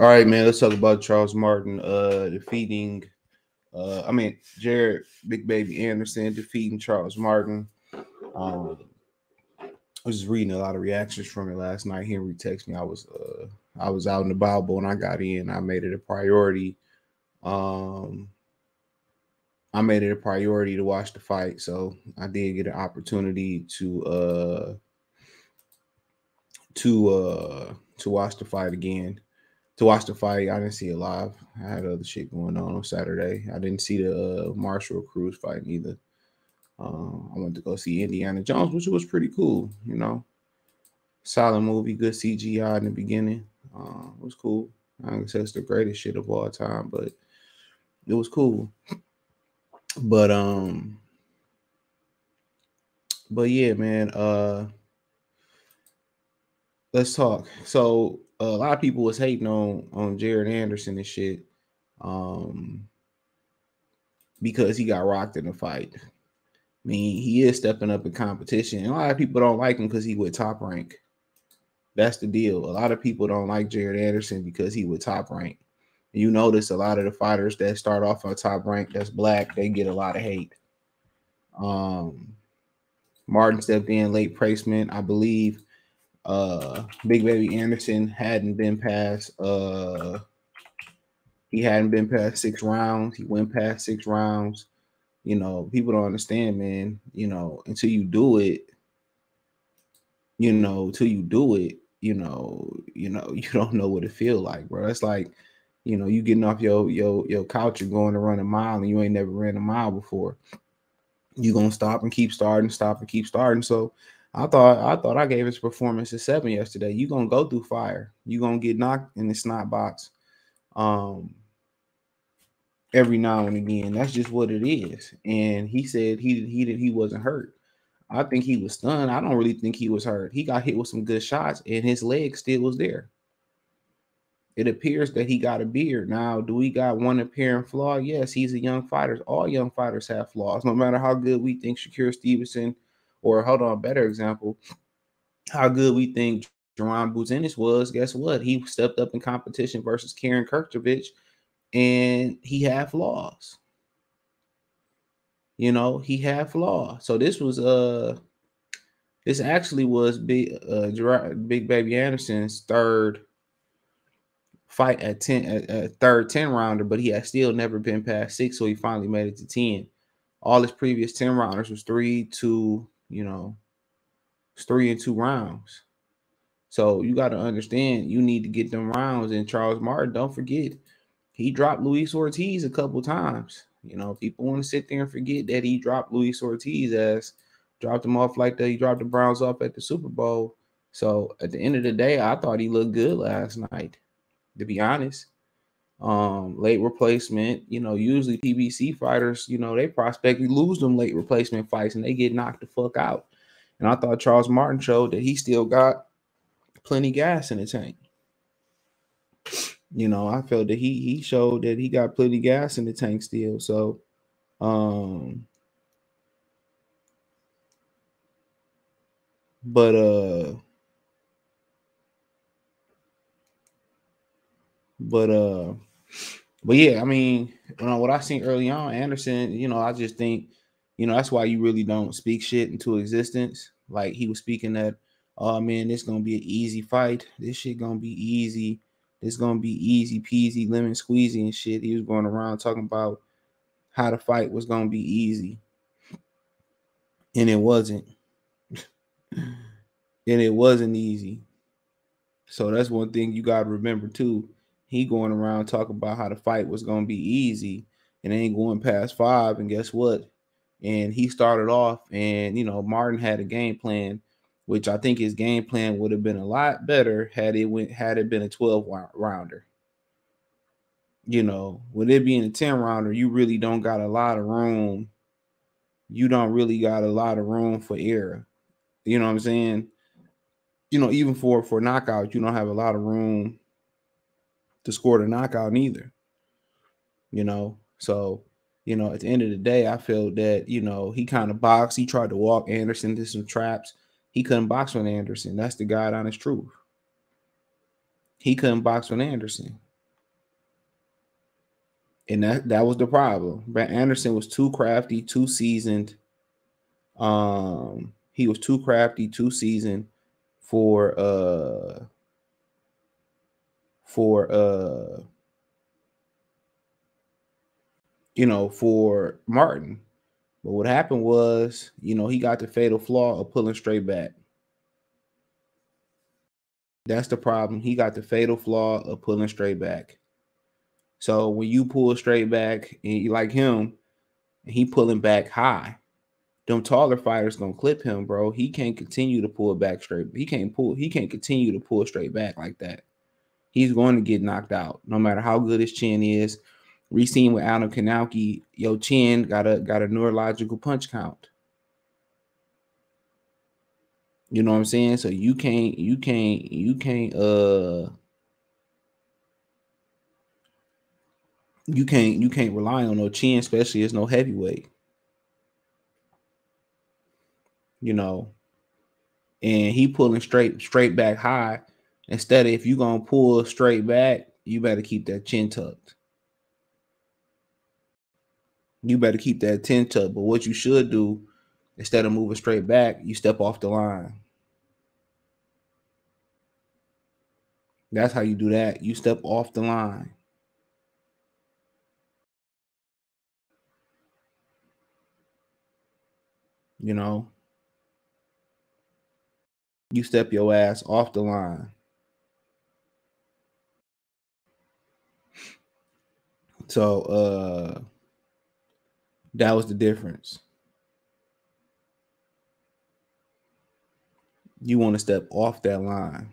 right, man. Let's talk about Charles Martin defeating Jared Big Baby Anderson defeating Charles Martin. Um I was just reading a lot of reactions from it last night. Henry texted me. I was out in the Bible when I got in. I made it a priority. Um I made it a priority to watch the fight. So I did get an opportunity to watch the fight again. To watch the fight, I didn't see it live. I had other shit going on Saturday. I didn't see the Marshall Cruz fight either. I went to go see Indiana Jones, which was pretty cool. Solid movie, good CGI in the beginning. It was cool. I don't say it's the greatest shit of all time, but it was cool. But yeah, man. Let's talk. So a lot of people was hating on Jared Anderson and shit, um, because he got rocked in the fight. I mean, he is stepping up in competition. And a lot of people don't like him because he with Top Rank. That's the deal. A lot of people don't like Jared Anderson because he with Top Rank. And you notice a lot of the fighters that start off on Top Rank that's black, they get a lot of hate. Martin stepped in late placement, I believe. Big Baby Anderson hadn't been past 6 rounds. He went past 6 rounds. People don't understand, man. Until you do it, you don't know what it feel like, bro. It's like, you getting off your couch and going to run a mile and you ain't never ran a mile before. You gonna stop and keep starting, stop and keep starting. So I thought I gave his performance a 7 yesterday. You gonna go through fire. You gonna get knocked in the snot box. Every now and again. That's just what it is. And he said he wasn't hurt. I think he was stunned. I don't really think he was hurt. He got hit with some good shots and his leg still was there. It appears that he got a beard. Now, do we got one apparent flaw? Yes, he's a young fighter. All young fighters have flaws. No matter how good we think Shakur Stevenson, or hold on, better example, how good we think Jerron Buzenis was, guess what? He stepped up in competition versus Karen Kirkovich, and he had flaws. He had flaws. So this actually was Big Baby Anderson's third fight at third 10 rounder, but he had still never been past 6, so he finally made it to 10. All his previous 10 rounders was 3-2, 3-2 rounds. So you got to understand, you need to get them rounds. And Charles Martin, don't forget, he dropped Luis Ortiz a couple times. People want to sit there and forget that he dropped Luis Ortiz dropped him off like that. He dropped the Browns off at the Super Bowl. So at the end of the day, I thought he looked good last night, to be honest. Late replacement, usually PBC fighters, they prospectively lose them late replacement fights and they get knocked the fuck out. And I thought Charles Martin showed that he still got plenty gas in the tank. I felt that he showed that he got plenty gas in the tank still. So, but yeah, I mean, what I seen early on, Anderson, I just think, that's why you really don't speak shit into existence. Like he was speaking that, oh man, this gonna be an easy fight. This shit gonna be easy. It's gonna be easy peasy, lemon squeezy and shit. He was going around talking about how the fight was gonna be easy, and it wasn't. And it wasn't easy. So that's one thing you gotta remember too. He going around talking about how the fight was gonna be easy, and ain't going past 5. And guess what? And he started off, and Martin had a game plan, which I think his game plan would have been a lot better had it been a 12 rounder. With it being a 10 rounder, you really don't got a lot of room. You don't really got a lot of room for error. You know what I'm saying? Even for knockout, you don't have a lot of room to score the knockout neither. So at the end of the day, I felt that he kind of boxed. He tried to walk Anderson into some traps. He couldn't box with Anderson. That's the God honest truth. He couldn't box with Anderson. And that was the problem. Brett Anderson was too crafty, too seasoned. He was too crafty, too seasoned for for Martin. But what happened was, he got the fatal flaw of pulling straight back. That's the problem. He got the fatal flaw of pulling straight back. So when you pull straight back, and you like him, and he pulling back high, them taller fighters gonna clip him, bro. He can't continue to pull back straight. He can't continue to pull straight back like that. He's going to get knocked out, no matter how good his chin is. We seen with Adam Kanauki, your chin got a neurological punch count. You know what I'm saying? So you can't rely on no chin, especially as no heavyweight. And he pulling straight back high. Instead of, if you're gonna pull straight back, you better keep that chin tucked. You better keep that chin tucked. But what you should do, instead of moving straight back, you step off the line. That's how you do that. You step off the line. You step your ass off the line. So that was the difference. You want to step off that line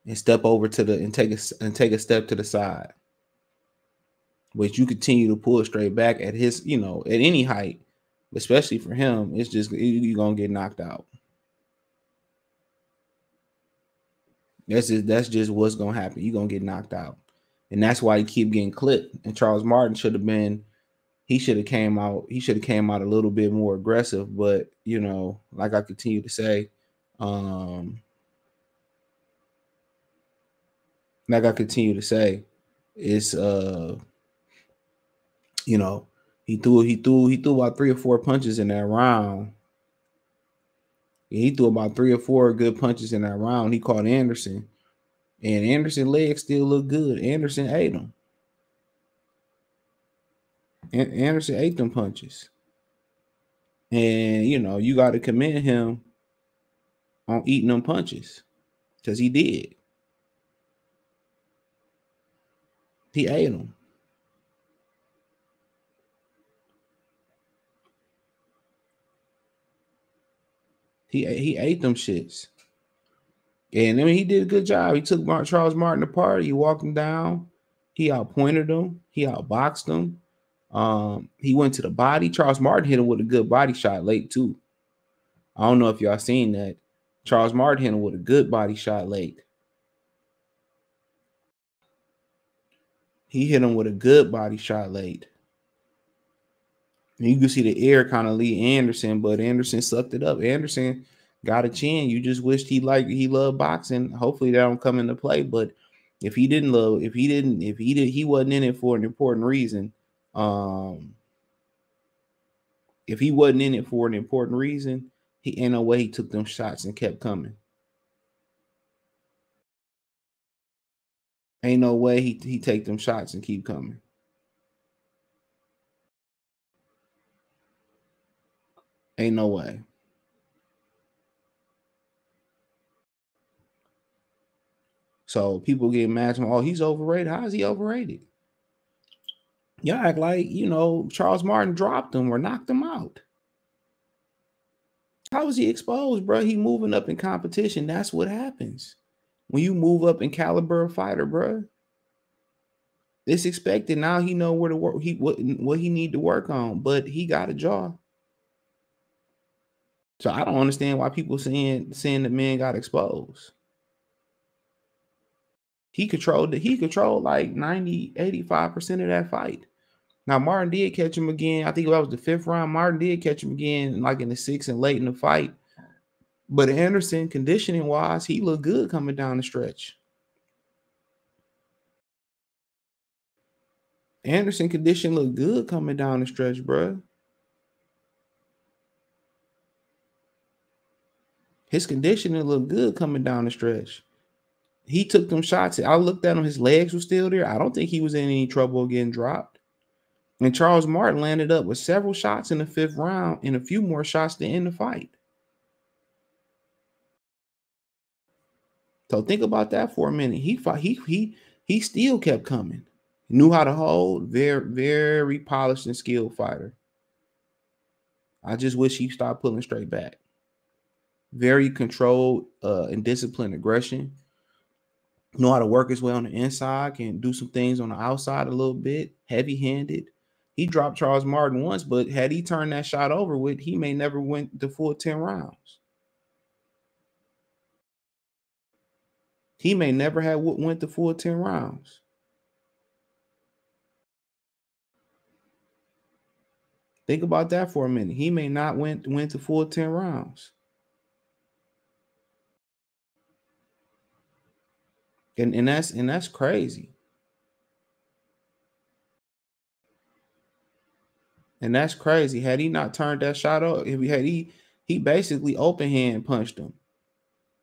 and step over and take a step to the side. But you continue to pull straight back at his, at any height, especially for him, it's just you're gonna get knocked out. That's just what's gonna happen. You're gonna get knocked out. And that's why you keep getting clipped. And Charles Martin should have came out a little bit more aggressive. But like I continue to say, it's he threw about 3 or 4 punches in that round. He threw about 3 or 4 good punches in that round. He caught Anderson, and Anderson's legs still look good. Anderson ate them. Anderson ate them punches. And you got to commend him on eating them punches, because he did. He ate them. He ate them shits. And I mean, he did a good job. He took Charles Martin apart. He walked him down. He outpointed him. He outboxed him. He went to the body. Charles Martin hit him with a good body shot late too. I don't know if y'all seen that. Charles Martin hit him with a good body shot late. He hit him with a good body shot late. And you can see the air kind of lead Anderson, but Anderson sucked it up. Anderson got a chin. You just wished he loved boxing. Hopefully that don't come into play. But if he wasn't in it for an important reason. If he wasn't in it for an important reason, he ain't no way he took them shots and kept coming. Ain't no way he take them shots and keep coming. Ain't no way. So people get mad at him. Oh, he's overrated. How is he overrated? Y'all act like, Charles Martin dropped him or knocked him out. How was he exposed, bro? He moving up in competition. That's what happens when you move up in caliber of fighter, bro. It's expected. Now he know where to work. What he need to work on, but he got a jaw. So I don't understand why people saying the man got exposed. He controlled like 90, 85% of that fight. Now Martin did catch him again. I think that was the 5th round. Martin did catch him again, like in the 6th and late in the fight. But Anderson, conditioning wise, he looked good coming down the stretch. Anderson condition looked good coming down the stretch, bro. His conditioning looked good coming down the stretch. He took them shots. I looked at him. His legs were still there. I don't think he was in any trouble getting dropped. And Charles Martin landed up with several shots in the 5th round and a few more shots to end the fight. So think about that for a minute. He fought, he still kept coming. Knew how to hold. Very, very polished and skilled fighter. I just wish he stopped pulling straight back. Very controlled and disciplined aggression. Know how to work his way on the inside. Can do some things on the outside a little bit. Heavy-handed. He dropped Charles Martin once, but had he turned that shot over with, he may never went the full 10 rounds. He may never have went the full 10 rounds. Think about that for a minute. He may not went the full 10 rounds. And that's crazy. And that's crazy. Had he not turned that shot up, if he basically open hand punched him.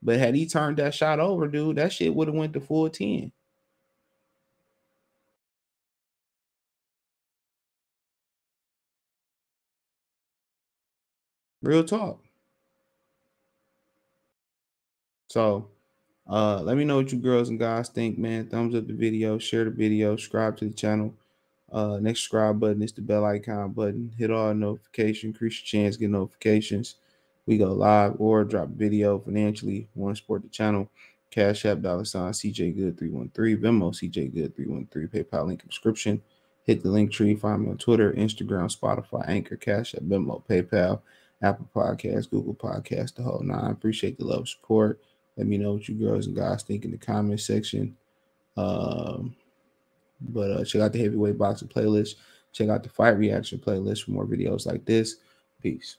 But had he turned that shot over, dude, that shit would have went to full 10. Real talk. So let me know what you girls and guys think, man. Thumbs up the video, share the video, subscribe to the channel. Next subscribe button is the bell icon button. Hit all notifications, increase your chance, get notifications. We go live or drop video financially. Want to support the channel? Cash App $ CJ Good 313, Venmo CJ Good 313, PayPal link in description. Hit the link tree. Find me on Twitter, Instagram, Spotify, Anchor, Cash App, Venmo, PayPal, Apple Podcasts, Google Podcasts, the whole nine. Appreciate the love, support. Let me know what you girls and guys think in the comment section. But check out the heavyweight boxing playlist. Check out the fight reaction playlist for more videos like this. Peace.